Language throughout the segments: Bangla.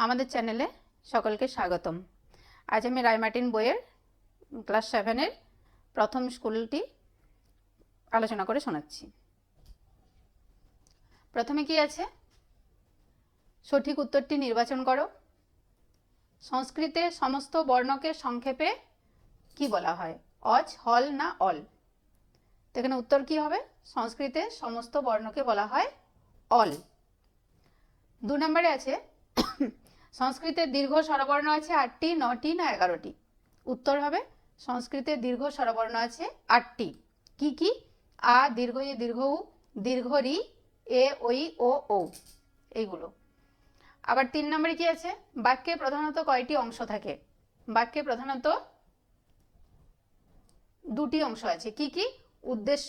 আমাদের চ্যানেলে সকলকে স্বাগতম। আজ আমি রায়মার্টিন বইয়ের ক্লাস 7-এর প্রথম স্কুলটি আলোচনা করে শোনাচ্ছি। প্রথমে কি আছে? সঠিক উত্তরটি নির্বাচন করো। সংস্কৃতে সমস্ত বর্ণকে সংক্ষেপে কি বলা হয়? অজ, হল না অল? তো এখানে উত্তর কি হবে? সংস্কৃতে সমস্ত বর্ণকে বলা হয় অল। 2 নম্বরে আছে সংস্কৃতে দীর্ঘ স্বরবর্ণ আছে 8টি, 9টি না 11টি? উত্তর হবে সংস্কৃতে দীর্ঘ স্বরবর্ণ আছে 8টি। কি কি? আ, দীর্ঘ ই, দীর্ঘ উ, দীর্ঘ রি, এ, ওই, ও, ও, এইগুলো। আবার 3 নম্বরে কি আছে? বাক্যে প্রধানত কয়টি অংশ থাকে? বাক্যে প্রধানত 2টি অংশ আছে। কি কি? উদ্দেশ্য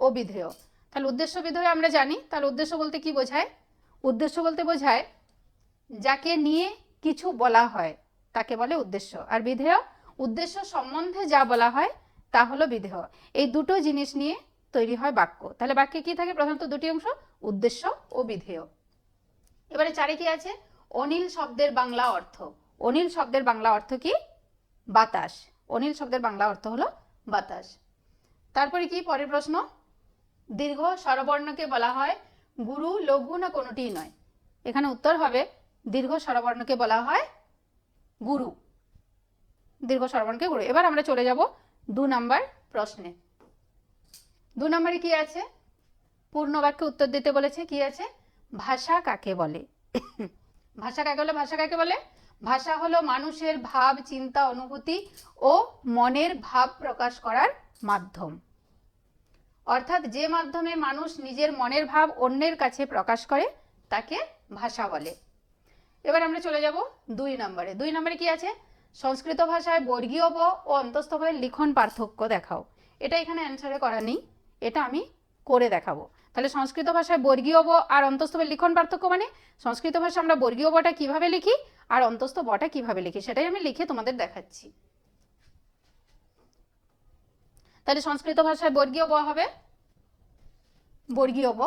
ও বিধেয়। তাহলে উদ্দেশ্য বিধেয় আমরা জানি। তাহলে উদ্দেশ্য বলতে কি বোঝায়? উদ্দেশ্য বলতে বোঝায় যাকে নিয়ে কিছু বলা হয় তাকে বলে উদ্দেশ্য। আর বিধেয় উদ্দেশ্য সম্বন্ধে যা বলা হয় তা হলো বিধেয়। এই দুটো জিনিস নিয়ে তৈরি হয় বাক্য। তাহলে বাক্যে কি থাকে? প্রধানত 2টি অংশ, উদ্দেশ্য ও বিধেয়। এবারে 4-এ কি আছে? অনিল শব্দের বাংলা অর্থ। অনিল শব্দের বাংলা অর্থ কি? বাতাস। অনিল শব্দের বাংলা অর্থ হলো বাতাস। তারপরে কি? পরের প্রশ্ন, দীর্ঘ স্বরবর্ণকে বলা হয় গুরু, লঘু না কোনোটিই নয়? এখানে উত্তর হবে দীর্ঘ স্বরবর্ণকে বলা হয় গুরু। দীর্ঘ স্বরবর্ণকে গুরু। এবার আমরা চলে যাব 2 নম্বর প্রশ্নে। 2 নম্বরে কি আছে? পূর্ণ বাক্যে উত্তর দিতে বলেছে। কি আছে? ভাষা কাকে বলে? ভাষা কাকে বলে? ভাষা কাকে বলে? ভাষা হলো মানুষের ভাব, চিন্তা, অনুভূতি ও মনের ভাব প্রকাশ করার মাধ্যম। অর্থাৎ যে মাধ্যমে মানুষ নিজের মনের ভাব অন্যের কাছে প্রকাশ করে তাকে ভাষা বলে। এবার আমরা চলে যাব 2 নম্বরে। 2 নম্বরে কি আছে? সংস্কৃত ভাষায় বর্গীয় ব ও অন্তস্থ বয়ের লিখন পার্থক্য দেখাও। এটা এখানে অ্যান্সারে করা নেই, এটা আমি করে দেখাবো। তাহলে সংস্কৃত ভাষায় বর্গীয় ব আর অন্তস্থ বয়ের লিখন পার্থক্য মানে সংস্কৃত ভাষা আমরা বর্গীয় বটা কিভাবে লিখি আর অন্তস্থ বটা কিভাবে লিখি সেটাই আমি লিখে তোমাদের দেখাচ্ছি। তাহলে সংস্কৃত ভাষায় বর্গীয় ব হবে বর্গীয় ব,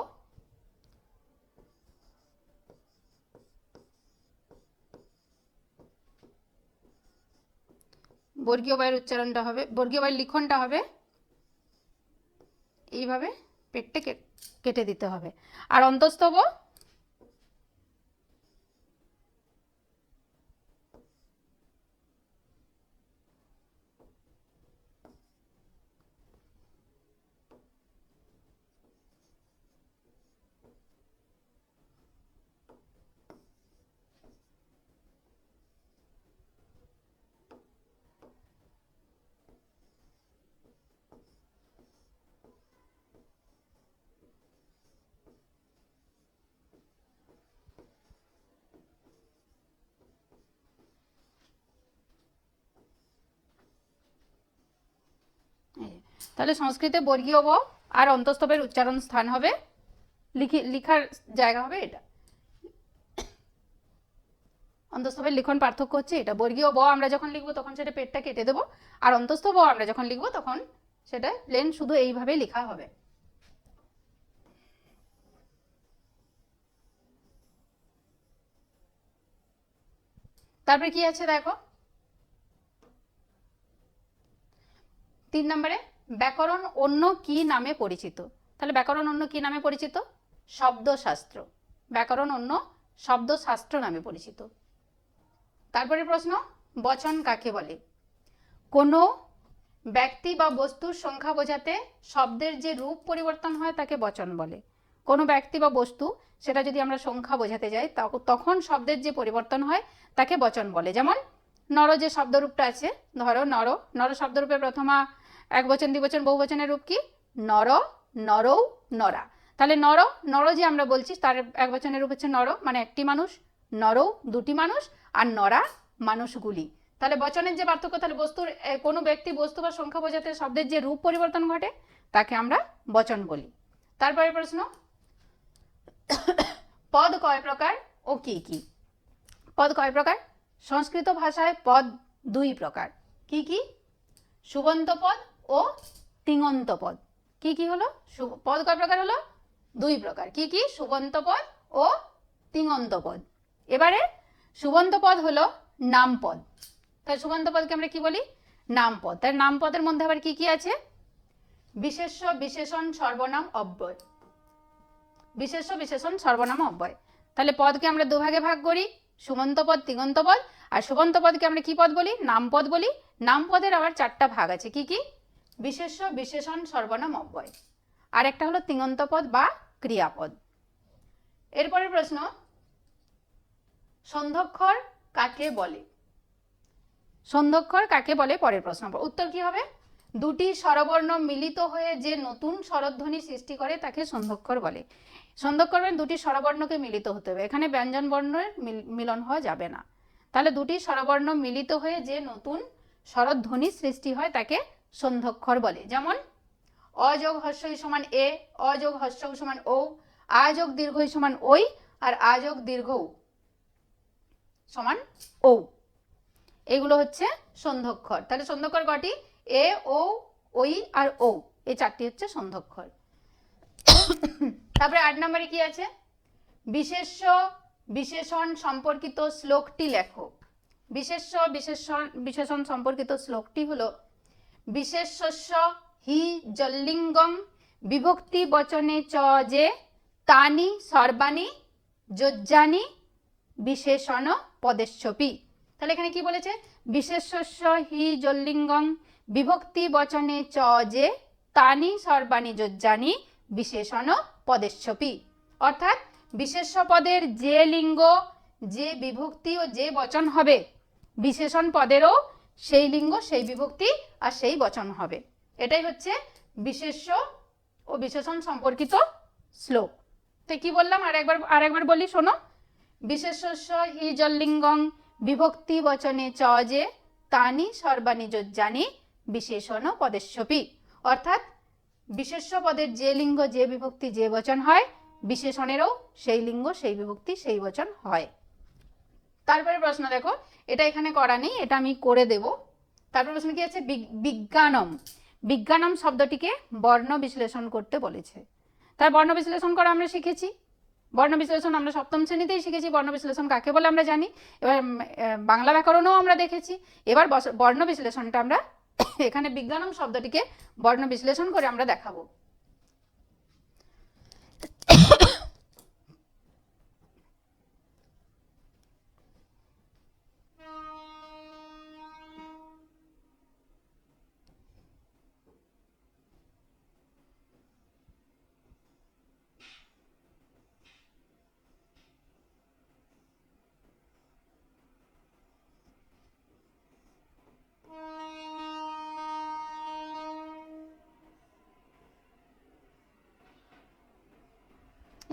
বর্গীয় বয়ের উচ্চারণটা হবে, বর্গীয় বয়ের লিখনটা হবে এইভাবে, পেটে কেটে দিতে হবে। আর অন্তস্থ ব তাহলে সংস্কৃতে বর্গীয় ব আর অন্তস্থবের উচ্চারণ স্থান হবে, লিখার জায়গা হবে এটা। অন্তস্থবের লিখন পার্থক্য হচ্ছে এটা। বর্গীয় ব আমরা যখন লিখবো তখন সেটা পেটটা কেটে দেবো, আর অন্তস্থ ব আমরা যখন লিখবো তখন সেটা প্লেন শুধু এইভাবে লেখা হবে। তারপরে কি আছে দেখো 3 নম্বরে, ব্যাকরণ অন্য কি নামে পরিচিত? তাহলে ব্যাকরণ অন্য কি নামে পরিচিত? শব্দশাস্ত্র। ব্যাকরণ অন্য শব্দশাস্ত্র নামে পরিচিত। তারপরে প্রশ্ন, বচন কাকে বলে? কোনো ব্যক্তি বা বস্তুর সংখ্যা বোঝাতে শব্দের যে রূপ পরিবর্তন হয় তাকে বচন বলে। কোনো ব্যক্তি বা বস্তু সেটা যদি আমরা সংখ্যা বোঝাতে যাই তখন শব্দের যে পরিবর্তন হয় তাকে বচন বলে। যেমন নর যে শব্দরূপটা আছে, ধরো নর, নর শব্দরূপে প্রথমা একবচন, দ্বিবচন, বহুবচনের রূপ কি? নর, নরৌ, নরা। তাহলে নর, নর যে আমরা বলছি তার একবচনের রূপ হচ্ছে নর, মানে একটি মানুষ, নরৌ দুটি মানুষ, আর নরা মানুষগুলি। তাহলে বচনের যে পার্থক্য, তাহলে বস্তুর কোনো ব্যক্তি, বস্তু বা সংখ্যা বোঝাতে শব্দের যে রূপ পরিবর্তন ঘটে তাকে আমরা বচন বলি। তারপরে প্রশ্ন, পদ কয় প্রকার ও কি কি? পদ কয় প্রকার? সংস্কৃত ভাষায় পদ 2 প্রকার। কি কি? সুবন্ত পদ ও তিঙন্ত পদ। কি কি হলো? পদ কয় প্রকার হলো? 2 প্রকার। কি কি? সুবন্ত পদ ও তিঙন্ত পদ। এবারে সুবন্ত পদ হলো নামপদ। তাই সুবন্ত পদকে আমরা কি বলি? নামপদ। তাই নামপদের মধ্যে আবার কি কি আছে? বিশেষ্য, বিশেষণ, সর্বনাম, অব্যয়। বিশেষ্য, বিশেষণ, সর্বনাম, অব্যয়। তাহলে পদকে আমরা দুভাগে ভাগ করি, সুবন্ত পদ, তিঙন্ত পদ। আর সুবন্ত পদকে আমরা কি পদ বলি? নামপদ বলি। নামপদের আবার 4টা ভাগ আছে, কি কি? বিশেষ্য, বিশেষণ, সর্বনাম, অব্যয়। আর একটা হলো তিঙন্ত পদ বা ক্রিয়াপদ। এরপরের প্রশ্ন, সন্ধ্যক্ষর কাকে বলে? সন্ধ্যক্ষর কাকে বলে? পরের প্রশ্ন। উত্তর কি হবে? দুটি স্বরবর্ণ মিলিত হয়ে যে নতুন স্বরধ্বনি সৃষ্টি করে তাকে সন্ধ্যক্ষর বলে। সন্ধ্যক্ষর মানে দুটি স্বরবর্ণকে মিলিত হতে হবে, এখানে ব্যঞ্জন বর্ণের মিলন হওয়া যাবে না। তাহলে দুটি স্বরবর্ণ মিলিত হয়ে যে নতুন স্বরধ্বনি সৃষ্টি হয় তাকে সন্ধ্যক্ষর বলে। যেমন অ যোগ হস্যই সমান এ, অ যোগ হস্য সমান ও, আ যোগ দীর্ঘই সমান ওই, আর আ যোগ দীর্ঘ সমান ও। এগুলো হচ্ছে সন্ধ্যক্ষর। তাহলে সন্ধ্যক্ষর কটি? এ, ও, ওই আর ও, এই 4টি হচ্ছে সন্ধ্যক্ষর। তারপরে 8 নম্বরে কি আছে? বিশেষ্য বিশেষণ সম্পর্কিত শ্লোকটি লেখো। বিশেষ্য বিশেষণ সম্পর্কিত শ্লোকটি হলো, বিশেষ্যস্য হি জল্লিঙ্গং বিভক্তি বচনে চ যে তানি সর্বাণি যোজ্যানি বিশেষণ পদেশ্বপি। তাহলে এখানে কি বলেছে? বিশেষ্যস্য হি জল্লিঙ্গং বিভক্তি বচনে চ যে তানি সর্বাণি যোজ্যানি বিশেষণ পদেশ্বপি। অর্থাৎ বিশেষ্য পদের যে লিঙ্গ, যে বিভক্তি ও যে বচন হবে, বিশেষণ পদেরও সেই লিঙ্গ, সেই বিভক্তি আর সেই বচন হবে। এটাই হচ্ছে বিশেষ্য ও বিশেষণ সম্পর্কিত শ্লোক। তো কি বললাম? আরেকবার বলি, শোনো। বিশেষ্যস্য হি জল্লিঙ্গং বিভক্তি বচনে চ যে তানি সর্বাণি যোজ্যানি বিশেষণ পদেশ্বপি। অর্থাৎ বিশেষ্য পদের যে লিঙ্গ, যে বিভক্তি, যে বচন হয়, বিশেষণেরও সেই লিঙ্গ, সেই বিভক্তি, সেই বচন হয়। তারপরে প্রশ্ন দেখো, এটা এখানে করা নেই, এটা আমি করে দেব। তারপরে প্রশ্ন কি আছে? বিজ্ঞানম। বিজ্ঞানম শব্দটিকে বর্ণ বিশ্লেষণ করতে বলেছে। তার বর্ণ বিশ্লেষণ করা আমরা শিখেছি। বর্ণ বিশ্লেষণ আমরা 7ম শ্রেণীতেই শিখেছি। বর্ণ বিশ্লেষণ কাকে বলে আমরা জানি। এবার বাংলা ব্যাকরণও আমরা দেখেছি। এবার বর্ণ বিশ্লেষণটা আমরা এখানে বিজ্ঞানম শব্দটিকে বর্ণ বিশ্লেষণ করে আমরা দেখাবো।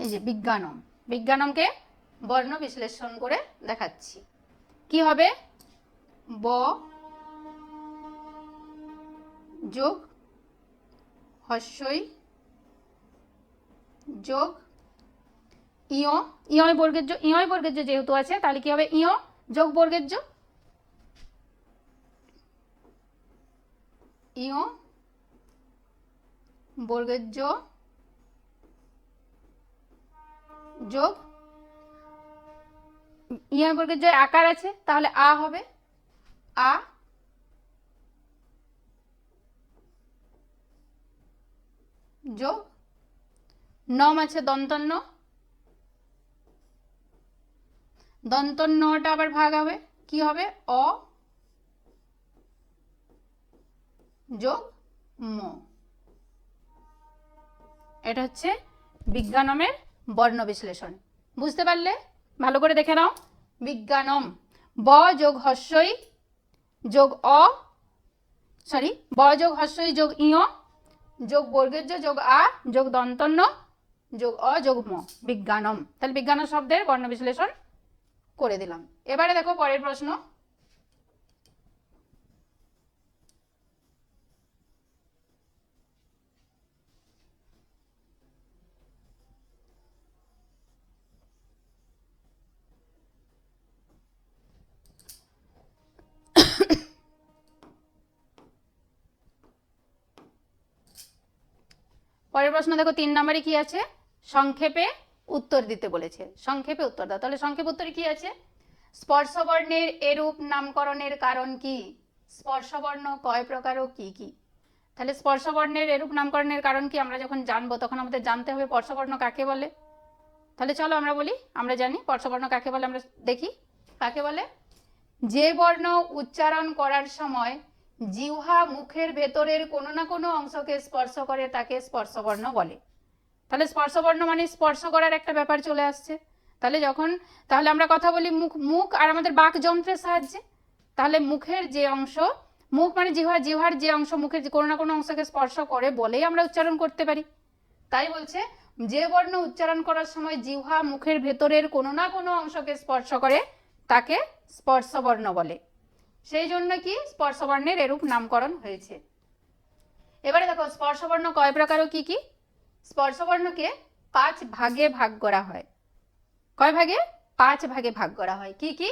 এই যে বিজ্ঞানম, বিজ্ঞানমকে বর্ণ বিশ্লেষণ করে দেখাচ্ছি। কি হবে? ব যোগ হস্যই যোগ ইয়, ইয় বর্গের যোগ, ইয় বর্গের যোগ যেহেতু আছে তাহলে কি হবে? ইয় যোগ বর্গের যোগ, ইয় বর্গের যোগ যোগ ইয় বর্গের যোগ আকার আছে তাহলে আ হবে, আ যোগ নম আছে দন্তন্য, দন্তন্যটা আবার ভাগ হবে, কি হবে? অ যোগ ম। এটা হচ্ছে বিজ্ঞানমের বর্ণ বিশ্লেষণ। বুঝতে পারলে? ভালো করে দেখে নাও। বিজ্ঞানম, ব যোগ হস্যই যোগ অ, সরি, ব যোগ হস্যই যোগ ইয় যোগ বর্গের যোগ আ যোগ দন্তন্য যোগ অ যোগ ম, বিজ্ঞানম। তাহলে বিজ্ঞান শব্দের বর্ণ বিশ্লেষণ করে দিলাম। এবারে দেখো পরের প্রশ্ন। পরের প্রশ্ন দেখো 3 নম্বরে কি আছে? সংক্ষেপে উত্তর দিতে বলেছে। সংক্ষেপে উত্তর দাও। তাহলে সংক্ষেপ উত্তরে কি আছে? স্পর্শবর্ণের এরূপ নামকরণের কারণ কি? স্পর্শবর্ণ কয় প্রকার ও কি কি? তাহলে স্পর্শবর্ণের এরূপ নামকরণের কারণ কি আমরা যখন জানবো তখন আমাদের জানতে হবে স্পর্শবর্ণ কাকে বলে। তাহলে চলো আমরা বলি, আমরা জানি স্পর্শবর্ণ কাকে বলে, আমরা দেখি কাকে বলে। যে বর্ণ উচ্চারণ করার সময় জিহ্বা মুখের ভেতরের কোনো না কোনো অংশকে স্পর্শ করে তাকে স্পর্শবর্ণ বলে। তাহলে স্পর্শবর্ণ মানে স্পর্শ করার একটা ব্যাপার চলে আসছে। তাহলে আমরা কথা বলি মুখ আর আমাদের বাক যন্ত্রের সাহায্যে। তাহলে মুখের যে অংশ, মুখ মানে জিহ্বার যে অংশ মুখের কোনো না কোনো অংশকে স্পর্শ করে বলেই আমরা উচ্চারণ করতে পারি। তাই বলছে যে বর্ণ উচ্চারণ করার সময় জিহ্বা মুখের ভেতরের কোনো না কোনো অংশকে স্পর্শ করে তাকে স্পর্শবর্ণ বলে। সেই জন্য কি স্পর্শবর্ণের এরূপ নামকরণ হয়েছে। এবারে দেখো স্পর্শবর্ণ কয় প্রকার ও কি কি? স্পর্শবর্ণকে 5 ভাগে ভাগ করা হয়। কয় ভাগে? 5 ভাগে ভাগ করা হয়। কি কি?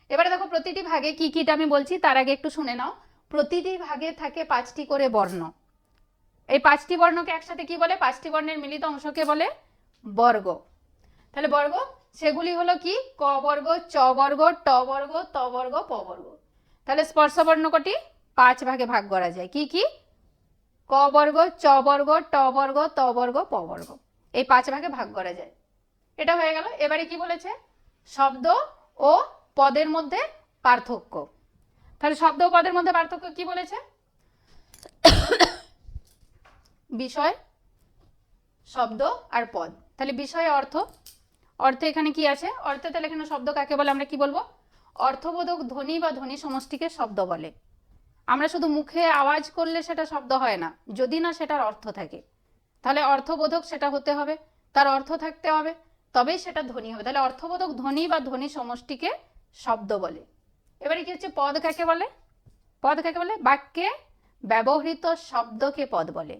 এবারে দেখো প্রতিটি ভাগে কি কিটা আমি বলছি, তার আগে একটু শুনে নাও। প্রতিটি ভাগে থাকে 5টি করে বর্ণ। এই 5টি বর্ণকে একসাথে কি বলে? 5টি বর্ণের মিলিত অংশকে বলে বর্গ। তাহলে বর্গ সেগুলি হলো কি? ক বর্গ, চ বর্গ, ট বর্গ, ত বর্গ, প বর্গ। তাহলে স্পর্শবর্ণ কটি 5 ভাগে ভাগ করা যায়। কি কি? ক বর্গ, চ বর্গ, ট বর্গ, ত বর্গ, প বর্গ। এই 5 ভাগে ভাগ করা যায়। এটা হয়ে গেল। এবারে কি বলেছে? শব্দ ও পদের মধ্যে পার্থক্য। তাহলে শব্দ ও পদের মধ্যে পার্থক্য কি বলেছে? বিষয়, শব্দ আর পদ। তাহলে বিষয় অর্থ, অর্থে এখানে কি আছে? অর্থে তাহলে এখানে শব্দ কাকে বলে আমরা কি বলবো? অর্থবোধক ধ্বনি বা ধ্বনি সমষ্টিকে শব্দ বলে। আমরা শুধু মুখে আওয়াজ করলে সেটা শব্দ হয় না, যদি না সেটার অর্থ থাকে। তাহলে অর্থবোধক সেটা হতে হবে, তার অর্থ থাকতে হবে, তবেই সেটা ধ্বনি হবে। তাহলে অর্থবোধক ধ্বনি বা ধ্বনি সমষ্টিকে শব্দ বলে। এবারে কি হচ্ছে? পদ কাকে বলে? পদ কাকে বলে? বাক্যে ব্যবহৃত শব্দকে পদ বলে।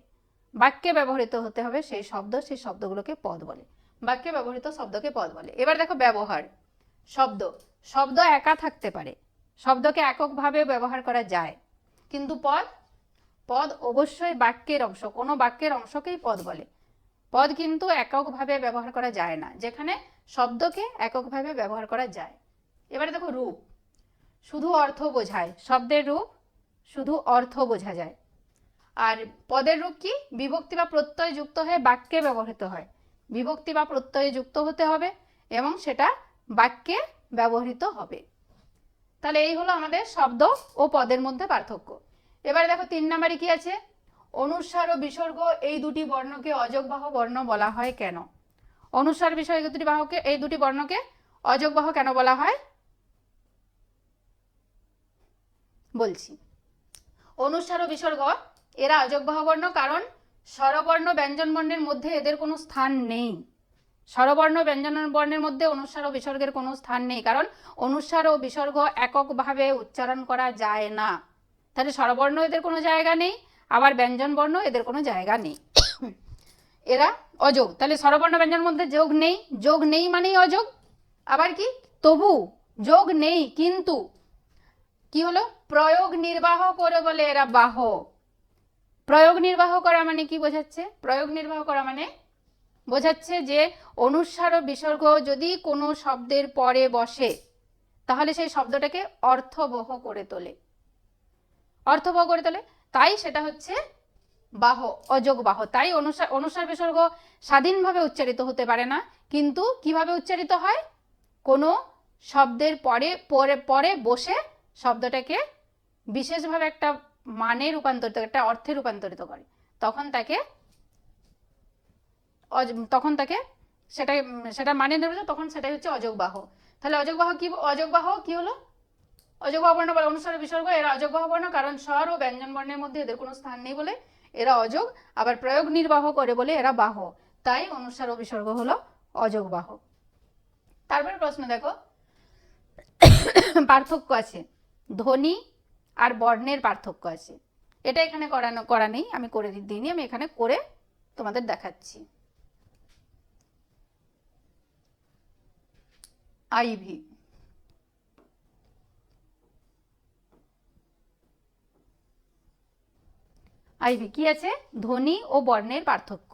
বাক্যে ব্যবহৃত হতে হবে সেই শব্দ, সেই শব্দগুলোকে পদ বলে। বাক্যে ব্যবহৃত শব্দকে পদ বলে। এবার দেখো ব্যবহার। শব্দ, শব্দ একা থাকতে পারে, শব্দকে এককভাবে ব্যবহার করা যায়, কিন্তু পদ, পদ অবশ্যই বাক্যের অংশ, কোনো বাক্যের অংশকেই পদ বলে। পদ কিন্তু এককভাবে ব্যবহার করা যায় না, যেখানে শব্দকে এককভাবে ব্যবহার করা যায়। এবারে দেখো রূপ, শুধু অর্থ বোঝায়। শব্দের রূপ শুধু অর্থ বোঝা যায়। আর পদের রূপ কি? বিভক্তি বা প্রত্যয় যুক্ত হয়ে বাক্যে ব্যবহৃত হয়। বিভক্তি বা প্রত্যয়ে যুক্ত হতে হবে এবং সেটা বাক্যে ব্যবহৃত হবে। তাহলে এই হলো আমাদের শব্দ ও পদের মধ্যে পার্থক্য। এবারে দেখো 3 নম্বরে কি আছে? অনুস্বার ও বিসর্গ এই দুটি বর্ণকে অযোগবাহ বর্ণ বলা হয় কেন? অনুস্বার বিসর্গ এই দুটি বর্ণকে অযোগবাহ কেন বলা হয়? বলছি। অনুস্বার ও বিসর্গ এরা অযোগবাহ বর্ণ কারণ স্বরবর্ণ ব্যঞ্জন বর্ণের মধ্যে এদের কোনো স্থান নেই। স্বরবর্ণ ব্যঞ্জন বর্ণের মধ্যে অনুস্বার ও বিসর্গের কোনো স্থান নেই, কারণ অনুস্বার ও বিসর্গ এককভাবে উচ্চারণ করা যায় না। তাহলে স্বরবর্ণ এদের কোনো জায়গা নেই, আবার ব্যঞ্জন বর্ণ এদের কোনো জায়গা নেই, এরা অযোগ। তাহলে স্বরবর্ণ ব্যঞ্জন মধ্যে যোগ নেই, যোগ নেই মানেই অযোগ। আবার কি? তবু যোগ নেই কিন্তু কি হলো? প্রয়োগ নির্বাহ করে বলে এরা বাহ। প্রয়োগ নির্বাহ করা মানে কি বোঝাচ্ছে? প্রয়োগ নির্বাহ করা মানে বোঝাচ্ছে যে অনুস্বার ও বিসর্গ যদি কোনো শব্দের পরে বসে তাহলে সেই শব্দটাকে অর্থবহ করে তোলে, অর্থবহ করে তোলে। তাই সেটা হচ্ছে বাহ, অযোগ বাহ। তাই অনুস্বার বিসর্গ স্বাধীনভাবে উচ্চারিত হতে পারে না, কিন্তু কিভাবে উচ্চারিত হয়? কোনো শব্দের পরে পরে পরে বসে শব্দটাকে বিশেষভাবে একটা মানে রূপান্তরিত, একটা অর্থে রূপান্তরিত করে, তখন তাকে সেটা মানে নেবে, তখন সেটাই হচ্ছে অযোগবাহ। তাহলে অযোগবাহ কি হলো? অযোগবাহ বর্ণ বলে অনুস্বার বিসর্গ এরা অযোগবাহ বর্ণ কারণ স্বর ও ব্যঞ্জন বর্ণের মধ্যে এদের কোনো স্থান নেই বলে এরা অযোগ, আবার প্রয়োগ নির্বাহ করে বলে এরা বাহ। তাই অনুস্বার ও বিসর্গ হলো অযোগবাহ। তারপরে প্রশ্ন দেখো, পার্থক্য আছে, ধ্বনি আর বর্ণের পার্থক্য আছে। এটা এখানে করা নেই, আমি করে দিইনি, আমি এখানে করে তোমাদের দেখাচ্ছি। আইভি, আইভি কি আছে? ধ্বনি ও বর্ণের পার্থক্য।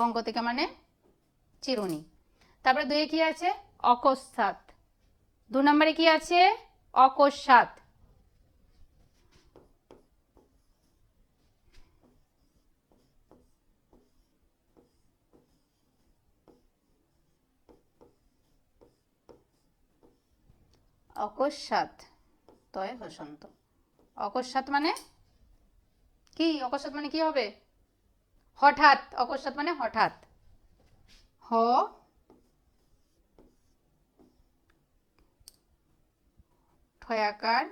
কঙ্কতিকা মানে চিরুনি। তারপরে 2 কি আছে? অকস্মাৎ। 2 নম্বরে কি আছে? অকস্মাৎ। অকস্মাৎ তয় হসন্ত। অকস্মাৎ মানে কি? অকস্মাৎ মানে কি হবে? হঠাৎ। অকস্মাৎ মানে হঠাৎ। হ ঠয়াকার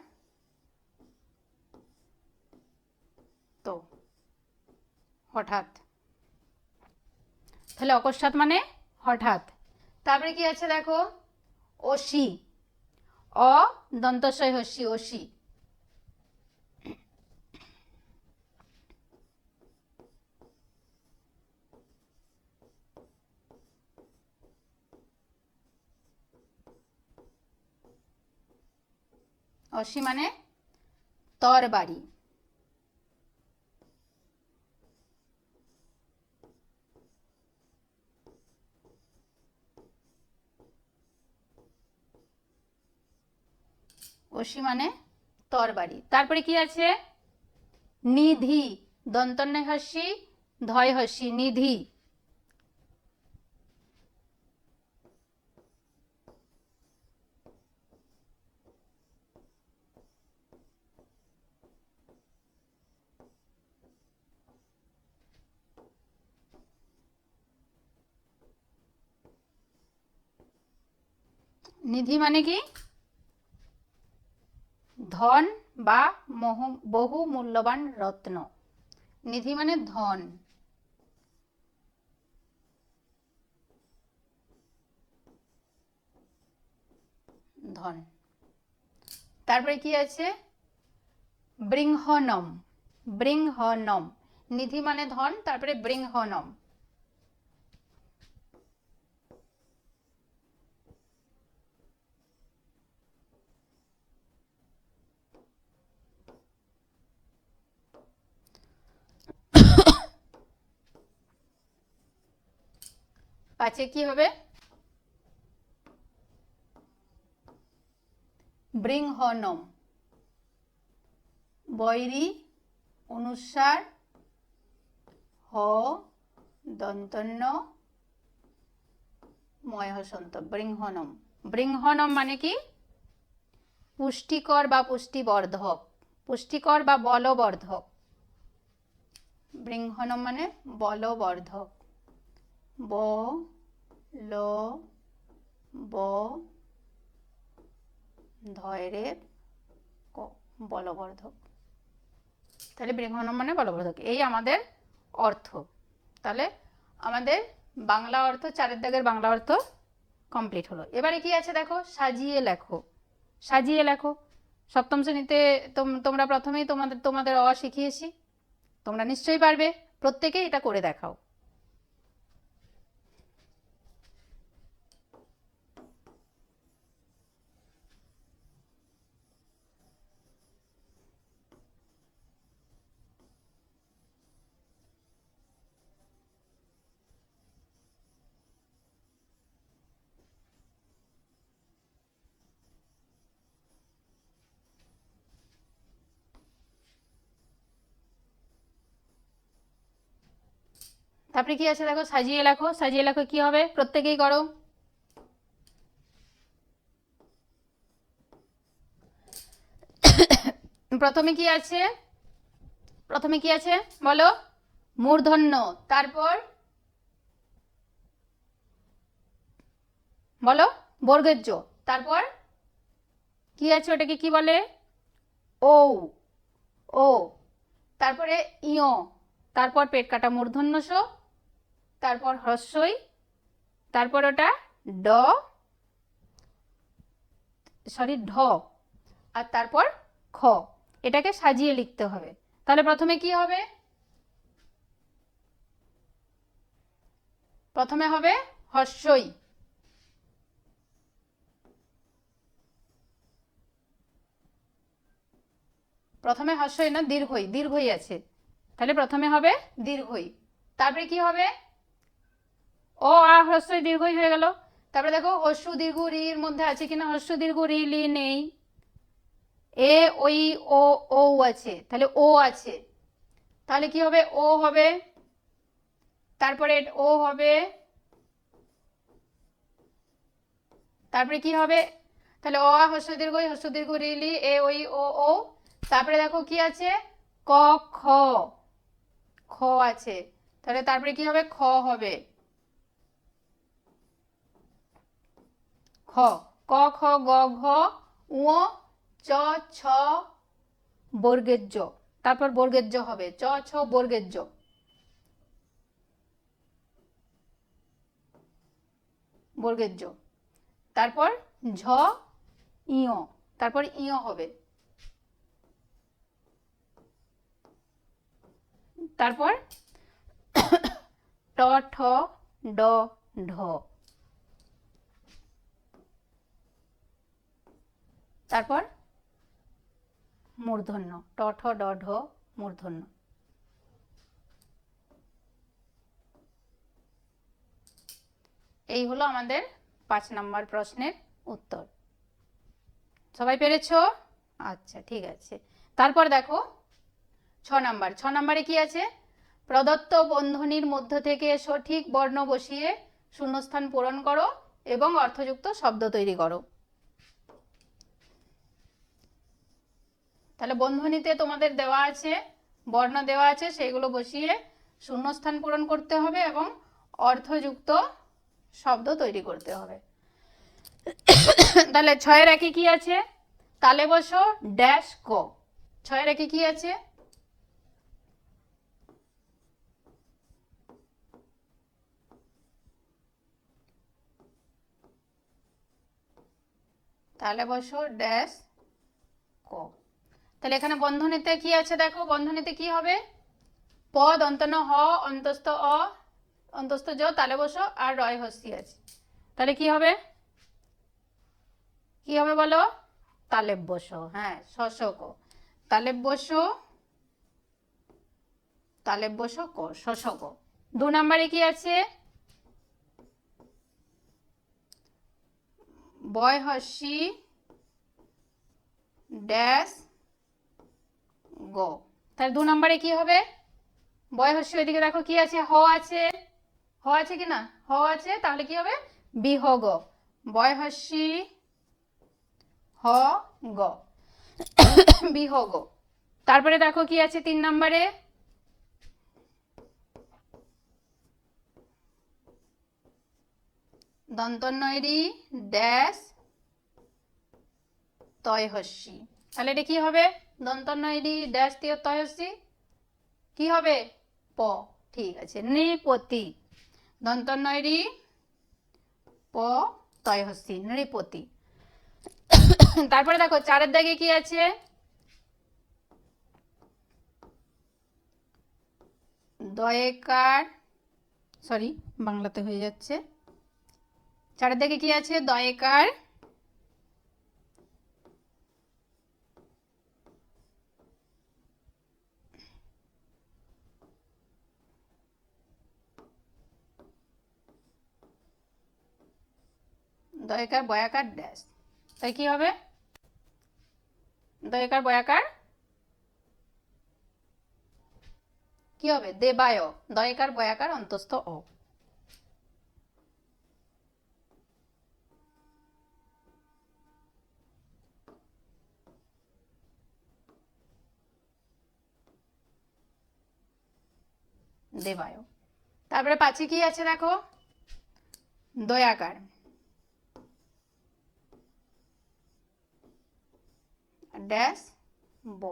তো হঠাৎ। তাহলে অকস্মাৎ মানে হঠাৎ। তারপরে কি আছে দেখো? অসি। অ দন্তস্বয় হস্যি, অসি। অসি মানে তরবারি। অসি মানে তরবারি। তারপরে কি আছে? নিধি। দন্তন্বয় হস্যি, ধয় হস্যি, নিধি। নিধি মানে কি? ধন বা বহু মূল্যবান রত্ন। নিধি মানে ধন। ধন। তারপরে কি আছে? বৃংহনম। বৃংহনম। নিধি মানে ধন, তারপরে বৃংহনম। পাঁচে কি হবে? বৃংহনম। বৈরী অনুস্বার হ দন্তন্য ময় হসন্ত, বৃংহনম। বৃংহনম মানে কি? পুষ্টিকর বা পুষ্টিবর্ধক, পুষ্টিকর বা বলবর্ধক। বৃংহনম মানে বলবর্ধক। ব ল ব ধয়রের ক, বলবর্ধক। তাহলে বৃংহনম মানে বলবর্ধক। এই আমাদের অর্থ। তাহলে আমাদের বাংলা অর্থ, 4 দাগের বাংলা অর্থ কমপ্লিট হলো। এবারে কি আছে দেখো? সাজিয়ে লেখো। সাজিয়ে লেখো। সপ্তম শ্রেণীতে তোমরা প্রথমেই তোমাদের অ শিখিয়েছি, তোমরা নিশ্চয়ই পারবে। প্রত্যেকেই এটা করে দেখাও। তারপরে কি আছে দেখো? সাজিয়ে লেখো। সাজিয়ে লেখো কি হবে? প্রত্যেকেই করো। প্রথমে কি আছে? প্রথমে কি আছে বলো? মূর্ধন্য। তারপর বলো? বর্গের জ। তারপর কি আছে? ওটাকে কি বলে? ও। ও। তারপরে ইয়। তারপর পেট কাটা মূর্ধন্য স। তারপর হ্রস্বই। তারপর ওটা ড, সরি ঢ। আর তারপর খ। এটাকে সাজিয়ে লিখতে হবে। তাহলে প্রথমে কি হবে? প্রথমে হবে হ্রস্বই। প্রথমে হ্রস্বই না, দীর্ঘই। দীর্ঘই আছে। তাহলে প্রথমে হবে দীর্ঘই। তারপরে কি হবে? অ আ হ্রস্ব দীর্ঘই হয়ে গেল। তারপরে দেখো হস্য দীর্ঘ রি এর মধ্যে আছে কিনা, হস্য দীর্ঘ রি লি নেই, এ ওই ও ও আছে, তাহলে ও আছে, তাহলে কি হবে ও হবে, তারপরে ও হবে, তারপরে কি হবে, তাহলে অ আ হস্য দীর্ঘ রি লি এ ওই ও ও, তারপরে দেখো কি আছে ক খ, খ আছে, তাহলে তারপরে কি হবে খ হবে, খ, ক খ গ ঘ উ চ ছ বর্গের জ, তারপর বর্গের জ হবে চ ছ বর্গের জ, বর্গের জ, তারপর ঝ ইয়, তারপর ইয় হবে, তারপর ট ঠ ড ঢ, তারপর মূর্ধন্য ট ঠ ড ঢ মূর্ধন্য। এই হলো আমাদের 5 নম্বর প্রশ্নের উত্তর। সবাই পেরেছো? আচ্ছা ঠিক আছে। তারপর দেখো 6 নম্বর, 6 নম্বরে কি আছে, প্রদত্ত বন্ধনীর মধ্য থেকে সঠিক বর্ণ বসিয়ে শূন্যস্থান পূরণ করো এবং অর্থযুক্ত শব্দ তৈরি করো। তাহলে বন্ধনীতে তোমাদের দেওয়া আছে, বর্ণ দেওয়া আছে, সেইগুলো বসিয়ে শূন্যস্থান পূরণ করতে হবে এবং অর্থযুক্ত শব্দ তৈরি করতে হবে। তাহলে 6-এর একে কি আছে, তালে বসো ড্যাশ ক, 6-এর একে কি আছে, তালে বসো ড্যাশ ক। তাহলে এখানে বন্ধনীতে কি আছে দেখো, বন্ধনীতে কি হবে, প দন্তন হ অন্তস্থ অ অন্তস্থ জ তালে বসো আর রয় হস্যি আছে, তাহলে কি হবে, কি হবে বলো, তালেব বসো, হ্যাঁ শশক, তালেব বসো, তালেব বসো ক শশক। 2 নম্বরে কি আছে, বয় হস্যি ড্যাশ গ, তাহলে 2 নম্বরে কি হবে, বয় হস্যি, ওইদিকে দেখো কি আছে হ আছে, হ আছে কি না, হ আছে, তাহলে কি হবে বিহগ, বয় হস্যি হ গ বিহগ। তারপরে দেখো কি আছে 3 নম্বরে, দন্তন্বয়ী ড্যাশ তয় হস্যি, তাহলে এটা কি হবে, দন্তন্বয়ী ড্যাশ দিয়ে তয় হস্যি কি হবে প, ঠিক আছে নৃপতি, দন্তন্বয়ী প তয় হস্যি নৃপতি। তারপরে দেখো 4-এর দাগে কি আছে, দয়েকার, সরি বাংলাতে হয়ে যাচ্ছে, 4-এর দাগে কি আছে দয়েকার দয়েকার বয়াকার ড্যাশ, তাই কি হবে দয়েকার বয়াকার কি হবে দেবায়, দয়েকার বয়াকার অন্তস্থ অ। দেবায়। তারপরে 5-এ কি আছে দেখো, দয়াকার ড্যাশ ব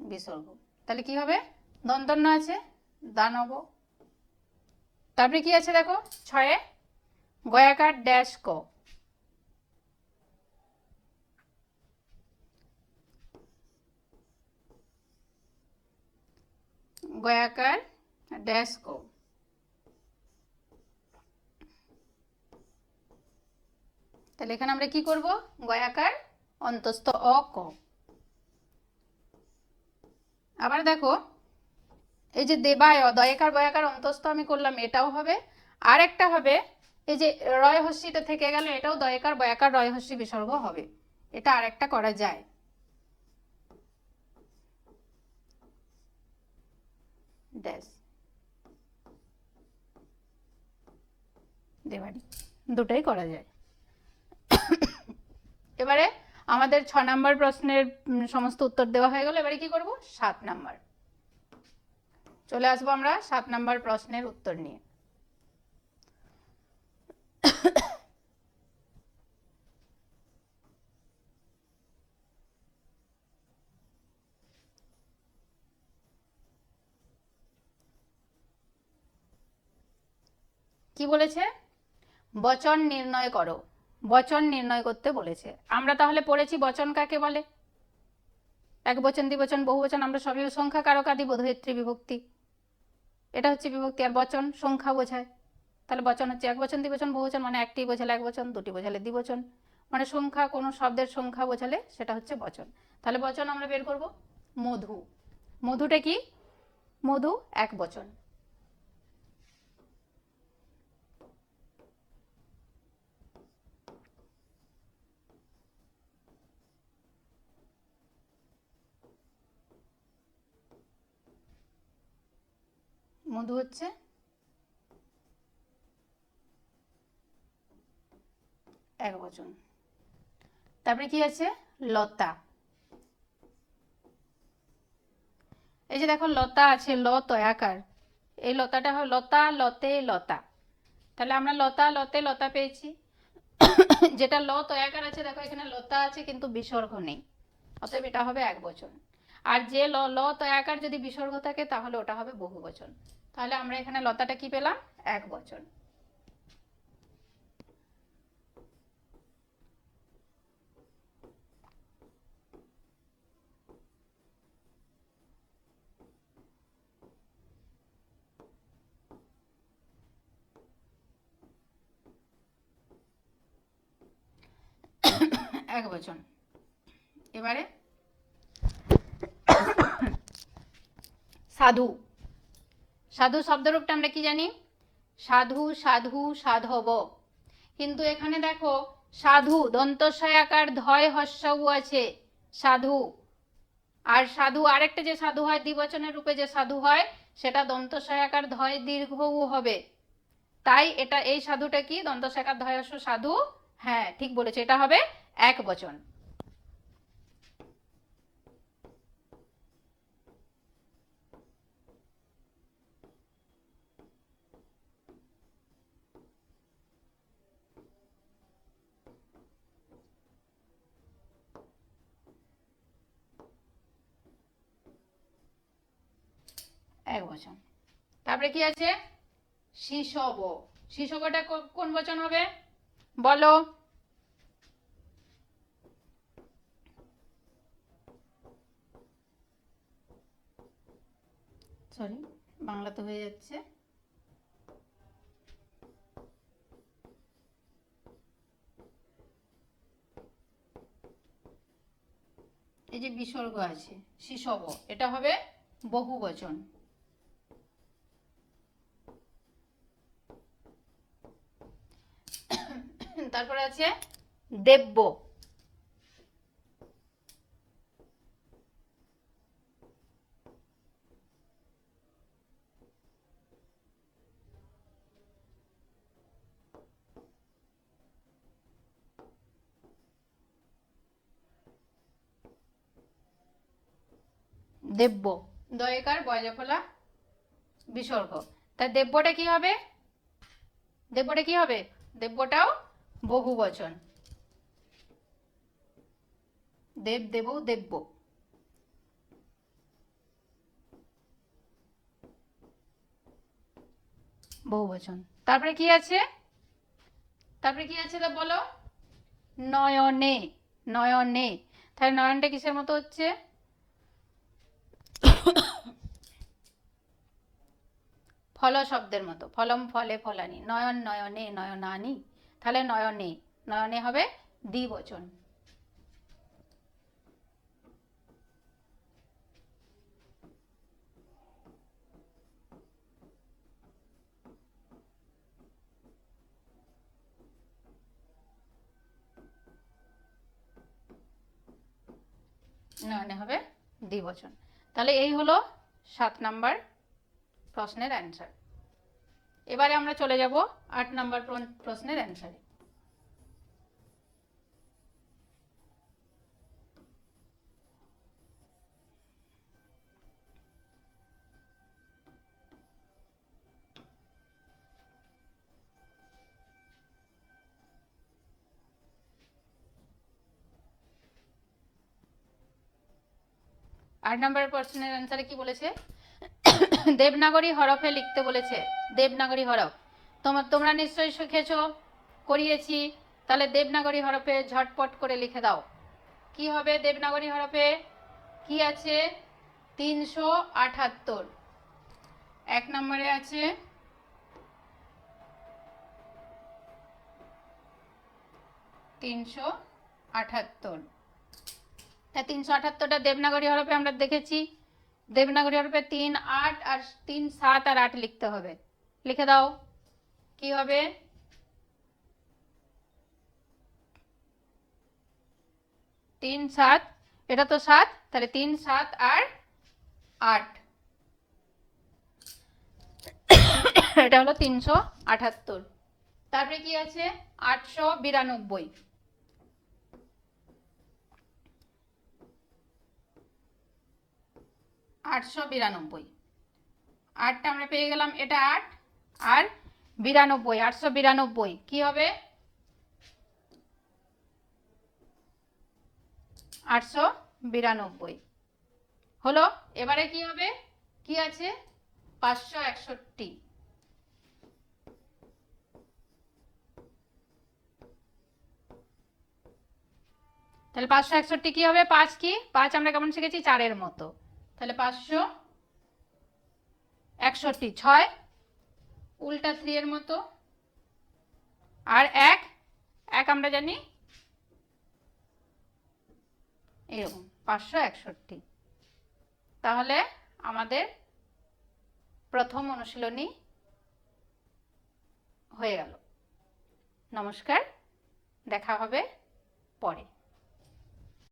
বিসর্গ, তাহলে কি হবে দন্তন্য আছে দানব। তারপরে কি আছে দেখো 6-এ গয়াকার ড্যাশ ক, গয়াকার ড্যাশ ক, তাহলে এখানে আমরা কি করব গয়াকার অন্তস্থ অ ক। আবার দেখো এই যে দেবায় দয়াকার বয়াকার অন্তস্থ আমি করলাম, এটাও হবে। আর একটা হবে এই যে রয় হস্যিটা থেকে গেল, এটাও দয়াকার বয়াকার রয় হস্যি বিসর্গ হবে। এটা আর একটা করা যায়। ড্যাশ দেবাড়ি, দুটোই করা যায়। এবারে আমাদের 6 নম্বর প্রশ্নের সমস্ত উত্তর দেওয়া হয়ে গেল। এবারে কি করব, 7 নম্বর চলে আসবো আমরা 7 নম্বর প্রশ্নের উত্তর নিয়ে। কি বলেছে, বচন নির্ণয় করো, বচন নির্ণয় করতে বলেছে। আমরা তাহলে পড়েছি বচন কাকে বলে, এক বচন দ্বিবচন বহুবচন, আমরা সবই সংখ্যা কারক আদি বোধয়িত্রী বিভক্তি, এটা হচ্ছে বিভক্তি। আর বচন সংখ্যা বোঝায়, তাহলে বচন হচ্ছে এক বচন দ্বিবচন বহুবচন, মানে একটি বোঝালে এক বচন, দুটি বোঝালে দ্বিবচন, মানে সংখ্যা, কোনো শব্দের সংখ্যা বোঝালে সেটা হচ্ছে বচন। তাহলে বচন আমরা বের করব, মধু, মধুটা কি, মধু এক বচন। মধু হচ্ছে এক বচন। তারপরে কি আছে, লতা, এই যে দেখো লতা আছে, ল তয়াকার, এই লতাটা হয় লতা লতে লতা, তাহলে আমরা লতা লতে লতা পেয়েছি। যেটা ল তয়াকার আছে, দেখো এখানে লতা আছে কিন্তু বিসর্গ নেই, অতএব এটা হবে এক বচন। আর যে ল ল তয়াকার যদি বিসর্গ থাকে তাহলে ওটা হবে বহু বচন। তাহলে আমরা এখানে লতাটা কি পেলাম, এক বচন। এক বচন। এবারে সাধু, সাধু শব্দরূপটা আমরা কি জানি, সাধু সাধু সাধব, কিন্তু এখানে দেখো সাধু দন্তস্বয়াকার ধয় হস্য উ আছে, সাধু। আর সাধু আরেকটা যে সাধু হয় দ্বিবচনের রূপে যে সাধু হয়, সেটা দন্তস্বয়াকার ধয় দীর্ঘ উ হবে। তাই এটা এই সাধুটা কি, দন্তস্বয়াকার ধয় হস্য সাধু, হ্যাঁ ঠিক বলেছে, এটা হবে এক বচন। এক বচন। তারপরে কি আছে, শিশব, শিশবটা কোন বচন হবে বলো, সরি বাংলাতে হয়ে যাচ্ছে, এই যে বিসর্গ আছে শিশব, এটা হবে বহু বচন। তারপরে আছে দেব্য, দেব্য দয়কার বয়জফলা বিসর্গ, তা দেব্যটা কি হবে, দেব্যটা কি হবে, দেব্যটাও বহু বচন, দেব দেব দেব্য, বহু বচন। তারপরে কি আছে, তারপরে কি আছে তা বলো, নয়নে, নয়নে, তাহলে নয়নটা কিসের মতো হচ্ছে, ফল শব্দের মতো, ফলম ফলে ফলানি, নয়ন নয়নে নয়নানি, তাহলে নয়নে, নয়নে হবে দ্বিবচন। নয়নে হবে দ্বিবচন। তাহলে এই হলো 7 নাম্বার প্রশ্নের অ্যান্সার। এবারে আমরা চলে যাব 8 নাম্বার প্রশ্নের অ্যান্সারে। আট নম্বর প্রশ্নের অ্যান্সারে কি বলেছে, দেবনাগরী হরফে লিখতে বলেছে। দেবনাগরী হরফ তোমরা নিশ্চয়ই শিখেছো, করিয়েছি। তাহলে দেবনাগরী হরফে ঝটপট করে লিখে দাও। কি হবে দেবনাগরী হরফে? কি আছে? 378। 1 নম্বরে আছে 378। তা 378টা দেবনাগরী হরফে আমরা দেখেছি। দেবনাগরী হরফে 3, 8 আর 3, 7 আর 8 লিখতে হবে। লিখে দাও। কি হবে? 3, 7, এটা তো 7, তাহলে 3, 7 আর 8, এটা হলো 378। তারপরে কি আছে? 892। 892, 8টা আমরা পেয়ে গেলাম। এটা 8 আর 92, 892 কি হবে? 892 হলো। এবারে কি হবে? কি আছে? 561। তাহলে 561 কি হবে? 5 কি? 5 আমরা কেমন শিখেছি? 4-এর মতো। তাহলে 561, 6 উল্টা 3 এর মতো, আর 1 আমরা জানি এরকম 561। তাহলে আমাদের প্রথম অনুশীলনী হয়ে গেল। নমস্কার, দেখা হবে পরে।